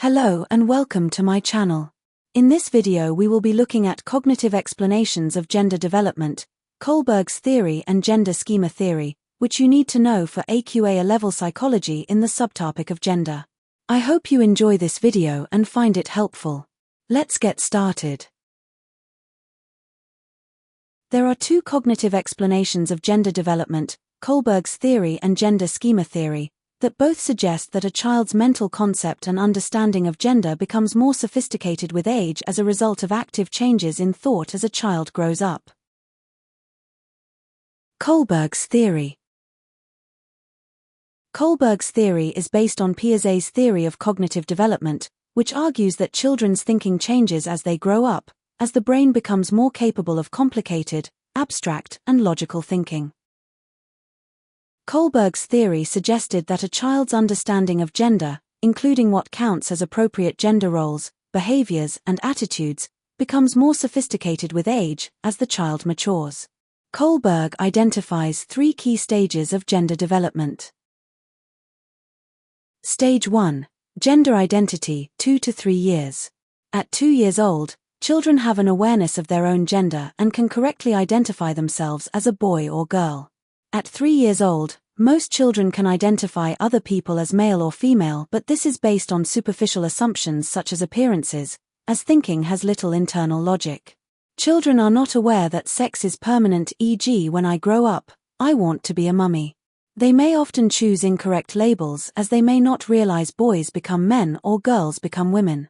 Hello and welcome to my channel. In this video we will be looking at cognitive explanations of gender development, Kohlberg's theory and gender schema theory, which you need to know for AQA A-level psychology in the subtopic of gender. I hope you enjoy this video and find it helpful. Let's get started. There are two cognitive explanations of gender development, Kohlberg's theory and gender schema theory, that both suggest that a child's mental concept and understanding of gender becomes more sophisticated with age as a result of active changes in thought as a child grows up. Kohlberg's theory. Kohlberg's theory is based on Piaget's theory of cognitive development, which argues that children's thinking changes as they grow up, as the brain becomes more capable of complicated, abstract, and logical thinking. Kohlberg's theory suggested that a child's understanding of gender, including what counts as appropriate gender roles, behaviors, and attitudes, becomes more sophisticated with age as the child matures. Kohlberg identifies three key stages of gender development. Stage 1. Gender identity, 2 to 3 years. At 2 years old, children have an awareness of their own gender and can correctly identify themselves as a boy or girl. At 3 years old, most children can identify other people as male or female, but this is based on superficial assumptions such as appearances, as thinking has little internal logic. Children are not aware that sex is permanent, e.g., when I grow up, I want to be a mummy. They may often choose incorrect labels as they may not realize boys become men or girls become women.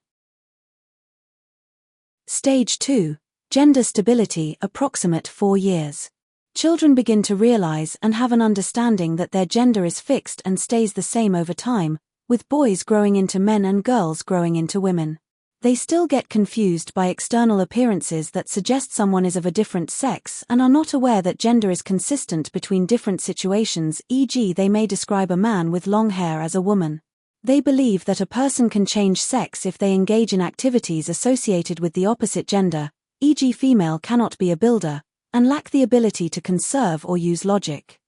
Stage 2. Gender stability, approximate 4 years. Children begin to realize and have an understanding that their gender is fixed and stays the same over time, with boys growing into men and girls growing into women. They still get confused by external appearances that suggest someone is of a different sex and are not aware that gender is consistent between different situations, e.g., they may describe a man with long hair as a woman. They believe that a person can change sex if they engage in activities associated with the opposite gender, e.g., female cannot be a builder, and lack the ability to conserve or use logic.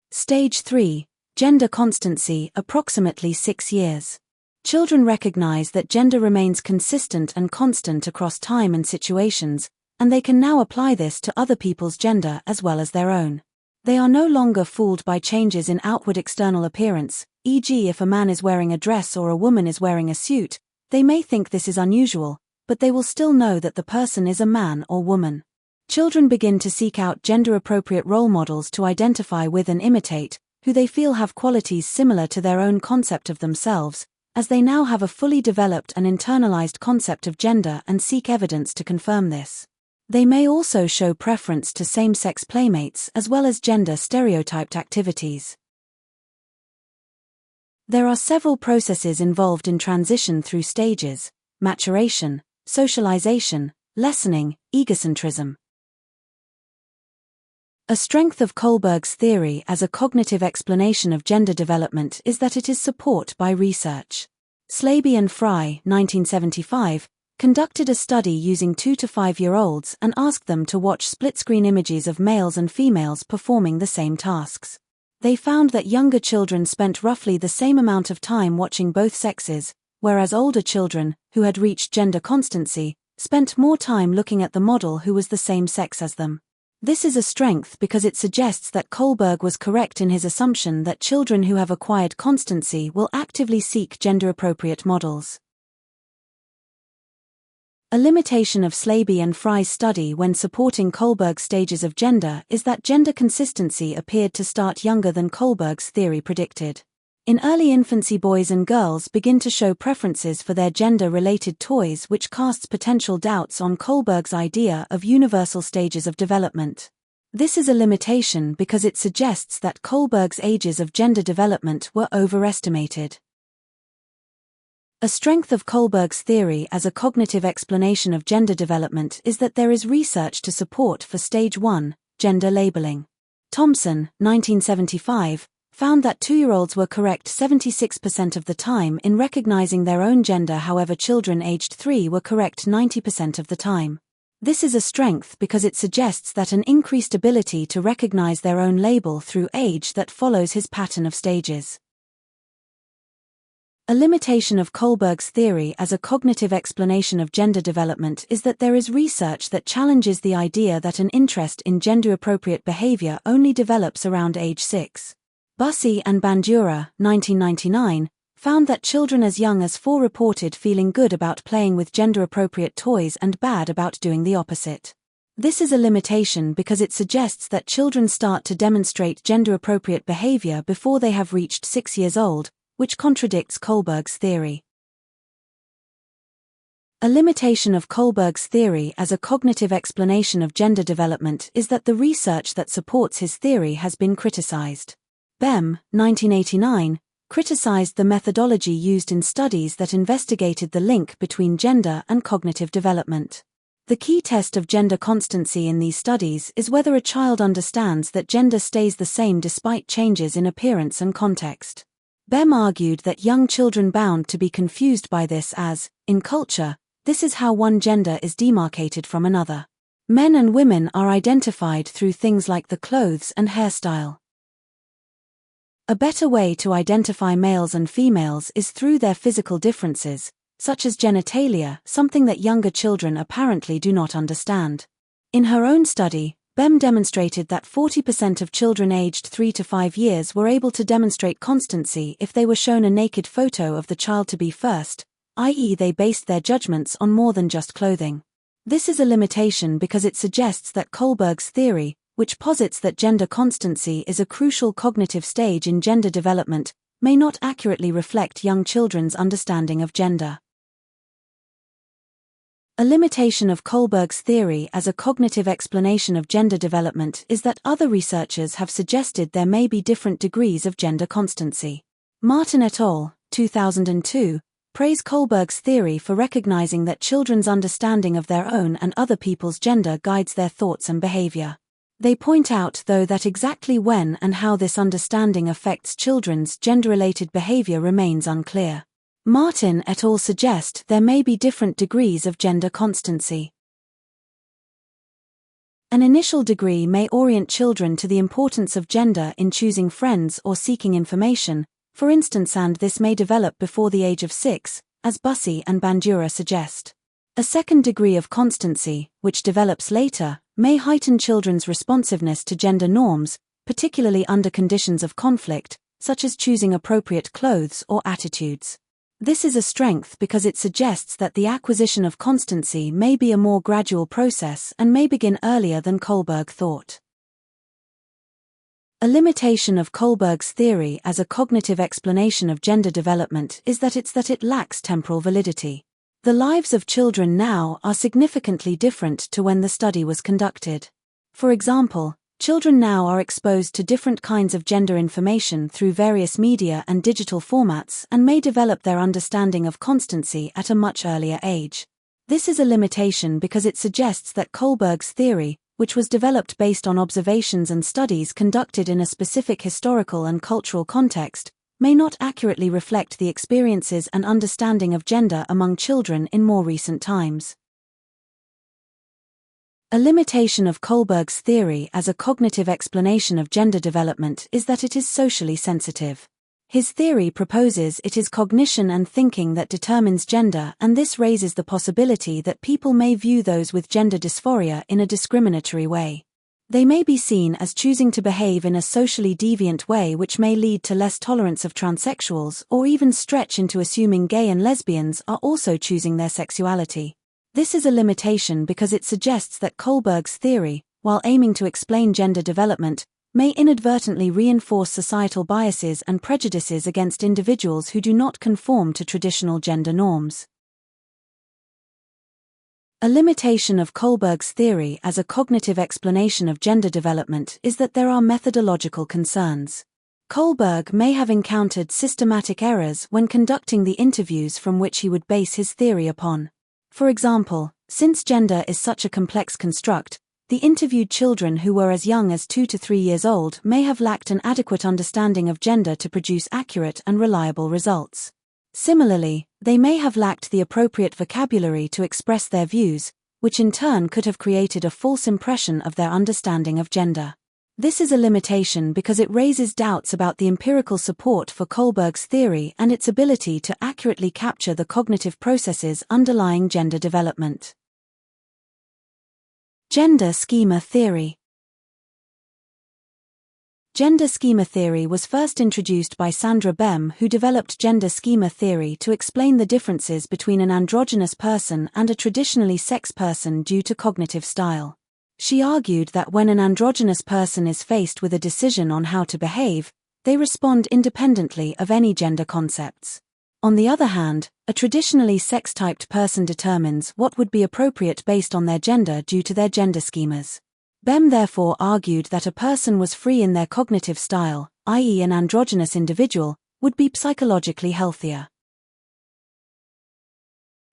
Stage 3. Gender constancy, approximately 6 years. Children recognize that gender remains consistent and constant across time and situations, and they can now apply this to other people's gender as well as their own. They are no longer fooled by changes in outward external appearance, e.g., if a man is wearing a dress or a woman is wearing a suit, they may think this is unusual, but they will still know that the person is a man or woman. Children begin to seek out gender-appropriate role models to identify with and imitate, who they feel have qualities similar to their own concept of themselves, as they now have a fully developed and internalized concept of gender and seek evidence to confirm this. They may also show preference to same-sex playmates as well as gender-stereotyped activities. There are several processes involved in transition through stages: maturation, socialization, lessening, egocentrism. A strength of Kohlberg's theory as a cognitive explanation of gender development is that it is supported by research. Slaby and Fry, 1975, conducted a study using 2 to 5-year-olds and asked them to watch split-screen images of males and females performing the same tasks. They found that younger children spent roughly the same amount of time watching both sexes, whereas older children, who had reached gender constancy, spent more time looking at the model who was the same sex as them. This is a strength because it suggests that Kohlberg was correct in his assumption that children who have acquired constancy will actively seek gender-appropriate models. A limitation of Slaby and Fry's study when supporting Kohlberg's stages of gender is that gender consistency appeared to start younger than Kohlberg's theory predicted. In early infancy, boys and girls begin to show preferences for their gender-related toys, which casts potential doubts on Kohlberg's idea of universal stages of development. This is a limitation because it suggests that Kohlberg's ages of gender development were overestimated. A strength of Kohlberg's theory as a cognitive explanation of gender development is that there is research to support for Stage 1, gender labeling. Thompson, 1975, found that 2-year-olds were correct 76% of the time in recognizing their own gender, however children aged 3 were correct 90% of the time. This is a strength because it suggests that an increased ability to recognize their own label through age that follows his pattern of stages. A limitation of Kohlberg's theory as a cognitive explanation of gender development is that there is research that challenges the idea that an interest in gender-appropriate behavior only develops around age 6. Bussey and Bandura, 1999, found that children as young as 4 reported feeling good about playing with gender-appropriate toys and bad about doing the opposite. This is a limitation because it suggests that children start to demonstrate gender-appropriate behavior before they have reached 6 years old, which contradicts Kohlberg's theory. A limitation of Kohlberg's theory as a cognitive explanation of gender development is that the research that supports his theory has been criticized. Bem, 1989, criticized the methodology used in studies that investigated the link between gender and cognitive development. The key test of gender constancy in these studies is whether a child understands that gender stays the same despite changes in appearance and context. Bem argued that young children bound to be confused by this as, in culture, this is how one gender is demarcated from another. Men and women are identified through things like the clothes and hairstyle. A better way to identify males and females is through their physical differences, such as genitalia, something that younger children apparently do not understand. In her own study, Bem demonstrated that 40% of children aged 3 to 5 years were able to demonstrate constancy if they were shown a naked photo of the child to be first, i.e. they based their judgments on more than just clothing. This is a limitation because it suggests that Kohlberg's theory, which posits that gender constancy is a crucial cognitive stage in gender development, may not accurately reflect young children's understanding of gender. A limitation of Kohlberg's theory as a cognitive explanation of gender development is that other researchers have suggested there may be different degrees of gender constancy. Martin et al., 2002, praise Kohlberg's theory for recognizing that children's understanding of their own and other people's gender guides their thoughts and behavior. They point out, though, that exactly when and how this understanding affects children's gender-related behavior remains unclear. Martin et al. Suggest there may be different degrees of gender constancy. An initial degree may orient children to the importance of gender in choosing friends or seeking information, for instance, and this may develop before the age of 6, as Bussey and Bandura suggest. A second degree of constancy, which develops later, may heighten children's responsiveness to gender norms, particularly under conditions of conflict, such as choosing appropriate clothes or attitudes. This is a strength because it suggests that the acquisition of constancy may be a more gradual process and may begin earlier than Kohlberg thought. A limitation of Kohlberg's theory as a cognitive explanation of gender development is that it lacks temporal validity. The lives of children now are significantly different to when the study was conducted. For example, children now are exposed to different kinds of gender information through various media and digital formats and may develop their understanding of constancy at a much earlier age. This is a limitation because it suggests that Kohlberg's theory, which was developed based on observations and studies conducted in a specific historical and cultural context, may not accurately reflect the experiences and understanding of gender among children in more recent times. A limitation of Kohlberg's theory as a cognitive explanation of gender development is that it is socially sensitive. His theory proposes it is cognition and thinking that determines gender, and this raises the possibility that people may view those with gender dysphoria in a discriminatory way. They may be seen as choosing to behave in a socially deviant way, which may lead to less tolerance of transsexuals or even stretch into assuming gay and lesbians are also choosing their sexuality. This is a limitation because it suggests that Kohlberg's theory, while aiming to explain gender development, may inadvertently reinforce societal biases and prejudices against individuals who do not conform to traditional gender norms. A limitation of Kohlberg's theory as a cognitive explanation of gender development is that there are methodological concerns. Kohlberg may have encountered systematic errors when conducting the interviews from which he would base his theory upon. For example, since gender is such a complex construct, the interviewed children who were as young as 2 to 3 years old may have lacked an adequate understanding of gender to produce accurate and reliable results. Similarly, they may have lacked the appropriate vocabulary to express their views, which in turn could have created a false impression of their understanding of gender. This is a limitation because it raises doubts about the empirical support for Kohlberg's theory and its ability to accurately capture the cognitive processes underlying gender development. Gender schema theory. Gender schema theory was first introduced by Sandra Bem, who developed gender schema theory to explain the differences between an androgynous person and a traditionally sex person due to cognitive style. She argued that when an androgynous person is faced with a decision on how to behave, they respond independently of any gender concepts. On the other hand, a traditionally sex-typed person determines what would be appropriate based on their gender due to their gender schemas. Bem therefore argued that a person was free in their cognitive style, i.e. an androgynous individual, would be psychologically healthier.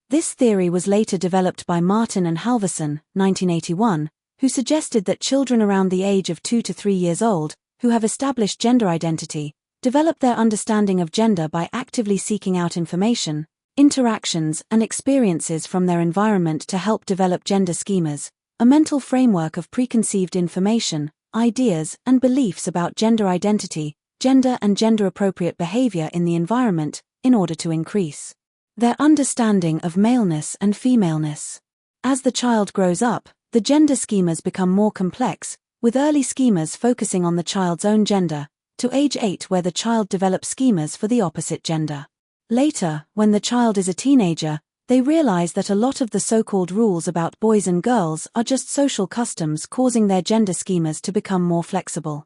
This theory was later developed by Martin and Halvorson, 1981, who suggested that children around the age of 2 to 3 years old, who have established gender identity, develop their understanding of gender by actively seeking out information, interactions, and experiences from their environment to help develop gender schemas, a mental framework of preconceived information, ideas, and beliefs about gender identity, gender and gender-appropriate behavior in the environment, in order to increase their understanding of maleness and femaleness. As the child grows up, the gender schemas become more complex, with early schemas focusing on the child's own gender, to age 8 where the child develops schemas for the opposite gender. Later, when the child is a teenager, they realize that a lot of the so-called rules about boys and girls are just social customs causing their gender schemas to become more flexible.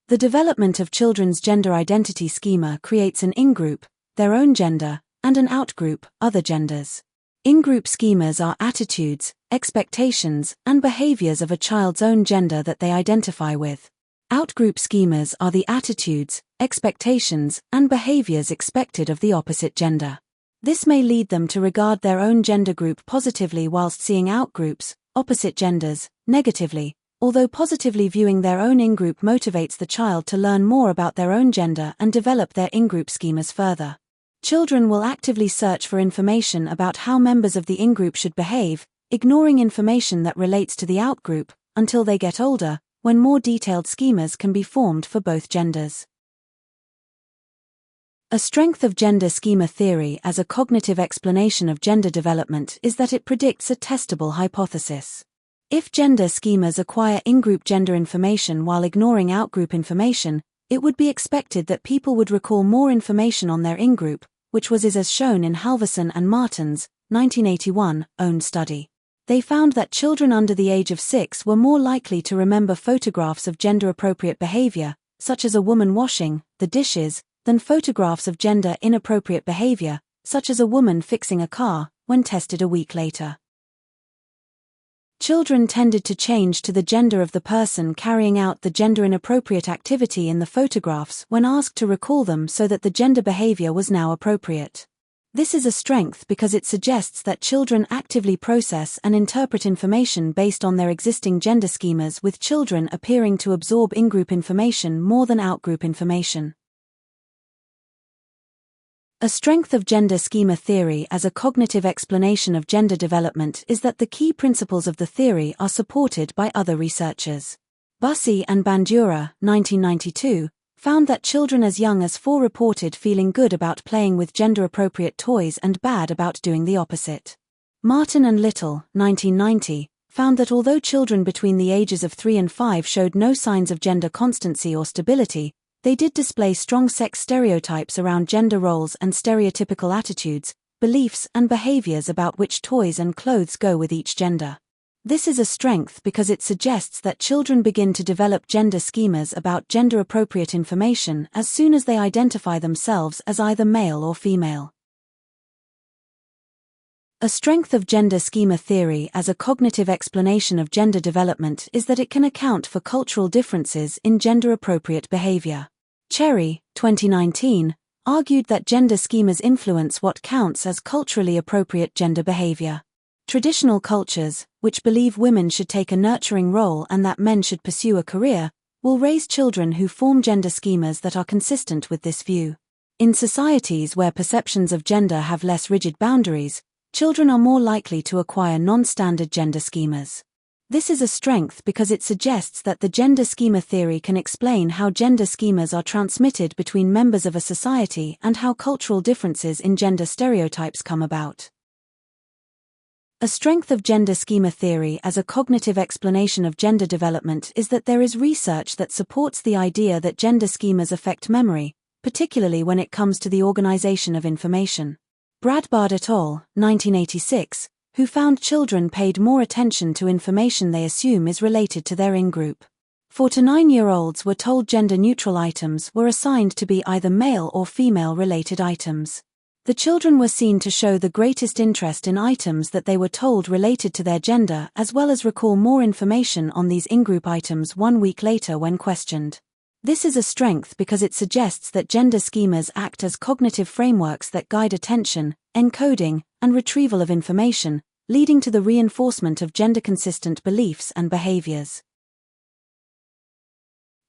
The development of children's gender identity schema creates an in-group, their own gender, and an out-group, other genders. In-group schemas are attitudes, expectations, and behaviors of a child's own gender that they identify with. Out-group schemas are the attitudes, expectations, and behaviors expected of the opposite gender. This may lead them to regard their own gender group positively whilst seeing out-groups, opposite genders, negatively, although positively viewing their own in-group motivates the child to learn more about their own gender and develop their in-group schemas further. Children will actively search for information about how members of the in-group should behave, ignoring information that relates to the out-group, until they get older, when more detailed schemas can be formed for both genders. A strength of gender schema theory as a cognitive explanation of gender development is that it predicts a testable hypothesis. If gender schemas acquire in-group gender information while ignoring out-group information, it would be expected that people would recall more information on their in-group, which was as shown in Halvorson and Martin's 1981 own study. They found that children under the age of 6 were more likely to remember photographs of gender-appropriate behavior, such as a woman washing the dishes, than photographs of gender-inappropriate behavior, such as a woman fixing a car, when tested a week later. Children tended to change to the gender of the person carrying out the gender-inappropriate activity in the photographs when asked to recall them so that the gender behavior was now appropriate. This is a strength because it suggests that children actively process and interpret information based on their existing gender schemas, with children appearing to absorb in-group information more than out-group information. A strength of gender schema theory as a cognitive explanation of gender development is that the key principles of the theory are supported by other researchers. Bussey and Bandura, 1992, found that children as young as 4 reported feeling good about playing with gender-appropriate toys and bad about doing the opposite. Martin and Little, 1990, found that although children between the ages of 3 and 5 showed no signs of gender constancy or stability, they did display strong sex stereotypes around gender roles and stereotypical attitudes, beliefs, and behaviors about which toys and clothes go with each gender. This is a strength because it suggests that children begin to develop gender schemas about gender-appropriate information as soon as they identify themselves as either male or female. A strength of gender schema theory as a cognitive explanation of gender development is that it can account for cultural differences in gender-appropriate behavior. Cherry, 2019, argued that gender schemas influence what counts as culturally appropriate gender behavior. Traditional cultures, which believe women should take a nurturing role and that men should pursue a career, will raise children who form gender schemas that are consistent with this view. In societies where perceptions of gender have less rigid boundaries, children are more likely to acquire non-standard gender schemas. This is a strength because it suggests that the gender schema theory can explain how gender schemas are transmitted between members of a society and how cultural differences in gender stereotypes come about. A strength of gender schema theory as a cognitive explanation of gender development is that there is research that supports the idea that gender schemas affect memory, particularly when it comes to the organization of information. Bradbard et al., 1986, who found children paid more attention to information they assume is related to their in-group. 4 to 9-year-olds were told gender-neutral items were assigned to be either male or female-related items. The children were seen to show the greatest interest in items that they were told related to their gender, as well as recall more information on these in-group items 1 week later when questioned. This is a strength because it suggests that gender schemas act as cognitive frameworks that guide attention, encoding, and retrieval of information, leading to the reinforcement of gender-consistent beliefs and behaviors.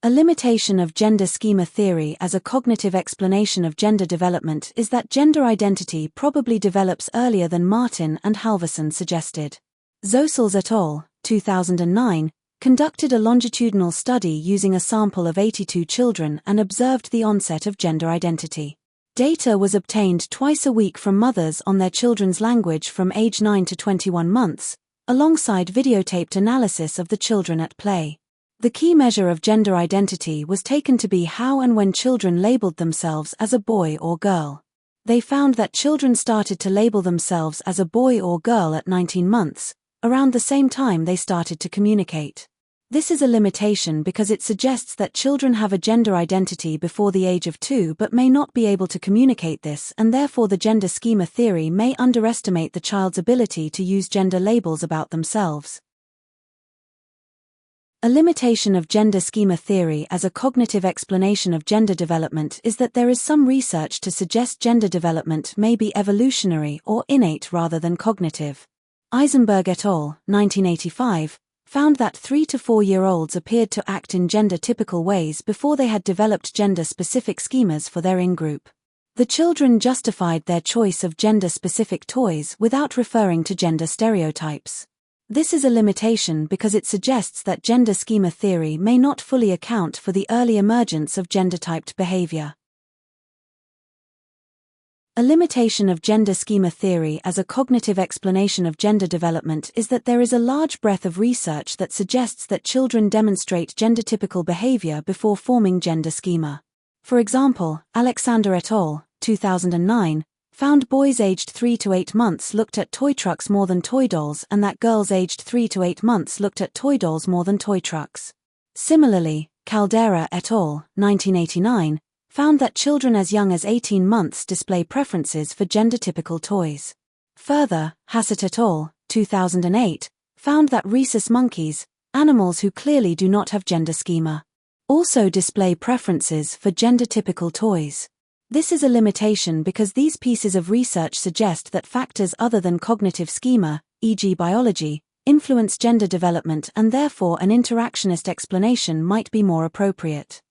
A limitation of gender schema theory as a cognitive explanation of gender development is that gender identity probably develops earlier than Martin and Halvorson suggested. Zosels et al., 2009, conducted a longitudinal study using a sample of 82 children and observed the onset of gender identity. Data was obtained twice a week from mothers on their children's language from age 9 to 21 months, alongside videotaped analysis of the children at play. The key measure of gender identity was taken to be how and when children labeled themselves as a boy or girl. They found that children started to label themselves as a boy or girl at 19 months, around the same time they started to communicate. This is a limitation because it suggests that children have a gender identity before the age of 2 but may not be able to communicate this, and therefore the gender schema theory may underestimate the child's ability to use gender labels about themselves. A limitation of gender schema theory as a cognitive explanation of gender development is that there is some research to suggest gender development may be evolutionary or innate rather than cognitive. Eisenberg et al., 1985, found that 3 to 4-year-olds appeared to act in gender-typical ways before they had developed gender-specific schemas for their in-group. The children justified their choice of gender-specific toys without referring to gender stereotypes. This is a limitation because it suggests that gender schema theory may not fully account for the early emergence of gender-typed behavior. A limitation of gender schema theory as a cognitive explanation of gender development is that there is a large breadth of research that suggests that children demonstrate gender-typical behavior before forming gender schema. For example, Alexander et al., 2009, found boys aged 3 to 8 months looked at toy trucks more than toy dolls and that girls aged 3 to 8 months looked at toy dolls more than toy trucks. Similarly, Caldera et al., 1989, found that children as young as 18 months display preferences for gender-typical toys. Further, Hassett et al., 2008, found that rhesus monkeys, animals who clearly do not have gender schema, also display preferences for gender-typical toys. This is a limitation because these pieces of research suggest that factors other than cognitive schema, e.g. biology, influence gender development and therefore an interactionist explanation might be more appropriate.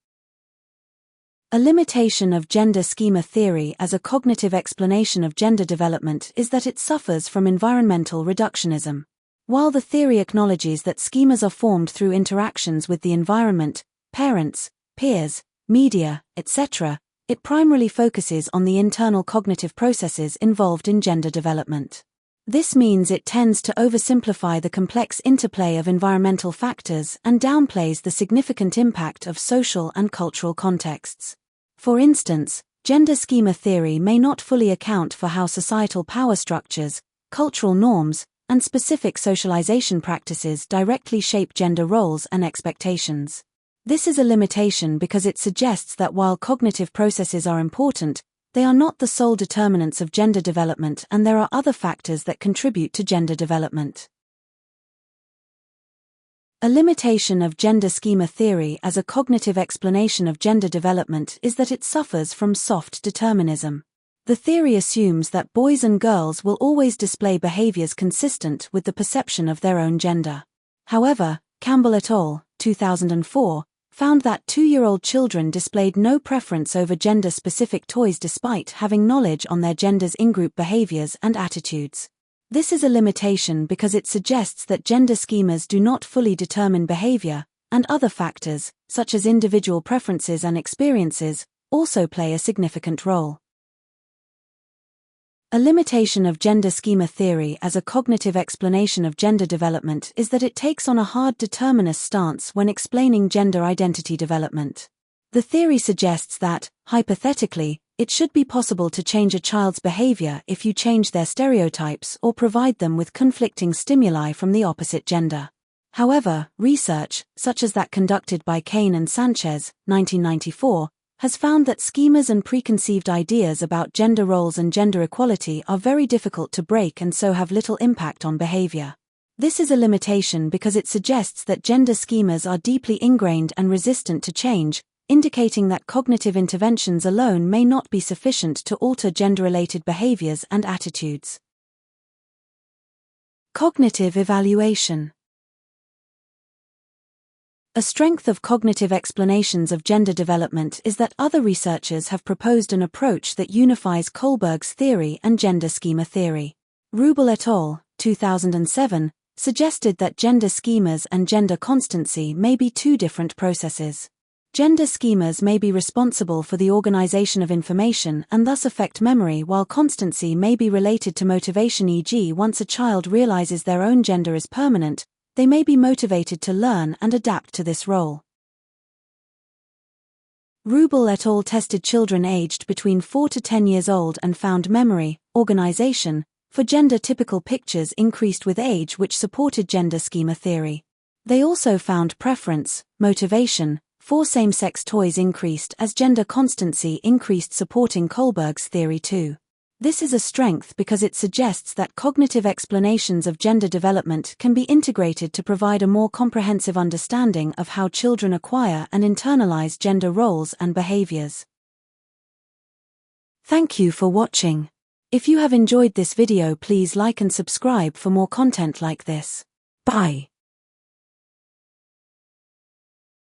A limitation of gender schema theory as a cognitive explanation of gender development is that it suffers from environmental reductionism. While the theory acknowledges that schemas are formed through interactions with the environment, parents, peers, media, etc., it primarily focuses on the internal cognitive processes involved in gender development. This means it tends to oversimplify the complex interplay of environmental factors and downplays the significant impact of social and cultural contexts. For instance, gender schema theory may not fully account for how societal power structures, cultural norms, and specific socialization practices directly shape gender roles and expectations. This is a limitation because it suggests that while cognitive processes are important, they are not the sole determinants of gender development and there are other factors that contribute to gender development. A limitation of gender schema theory as a cognitive explanation of gender development is that it suffers from soft determinism. The theory assumes that boys and girls will always display behaviors consistent with the perception of their own gender. However, Campbell et al., 2004, found that 2-year-old children displayed no preference over gender-specific toys despite having knowledge on their gender's in-group behaviors and attitudes. This is a limitation because it suggests that gender schemas do not fully determine behavior, and other factors, such as individual preferences and experiences, also play a significant role. A limitation of gender schema theory as a cognitive explanation of gender development is that it takes on a hard determinist stance when explaining gender identity development. The theory suggests that, hypothetically, it should be possible to change a child's behavior if you change their stereotypes or provide them with conflicting stimuli from the opposite gender. However, research, such as that conducted by Kane and Sanchez, 1994, has found that schemas and preconceived ideas about gender roles and gender equality are very difficult to break and so have little impact on behavior. This is a limitation because it suggests that gender schemas are deeply ingrained and resistant to change, indicating that cognitive interventions alone may not be sufficient to alter gender-related behaviors and attitudes. Cognitive evaluation. A strength of cognitive explanations of gender development is that other researchers have proposed an approach that unifies Kohlberg's theory and gender schema theory. Rubel et al., 2007, suggested that gender schemas and gender constancy may be two different processes. Gender schemas may be responsible for the organization of information and thus affect memory, while constancy may be related to motivation, e.g., once a child realizes their own gender is permanent, they may be motivated to learn and adapt to this role. Rubel et al. Tested children aged between 4 to 10 years old and found memory, organization, for gender-typical pictures increased with age, which supported gender schema theory. They also found preference, motivation, for same-sex toys increased as gender constancy increased, supporting Kohlberg's theory too. This is a strength because it suggests that cognitive explanations of gender development can be integrated to provide a more comprehensive understanding of how children acquire and internalize gender roles and behaviors. Thank you for watching. If you have enjoyed this video, please like and subscribe for more content like this. Bye.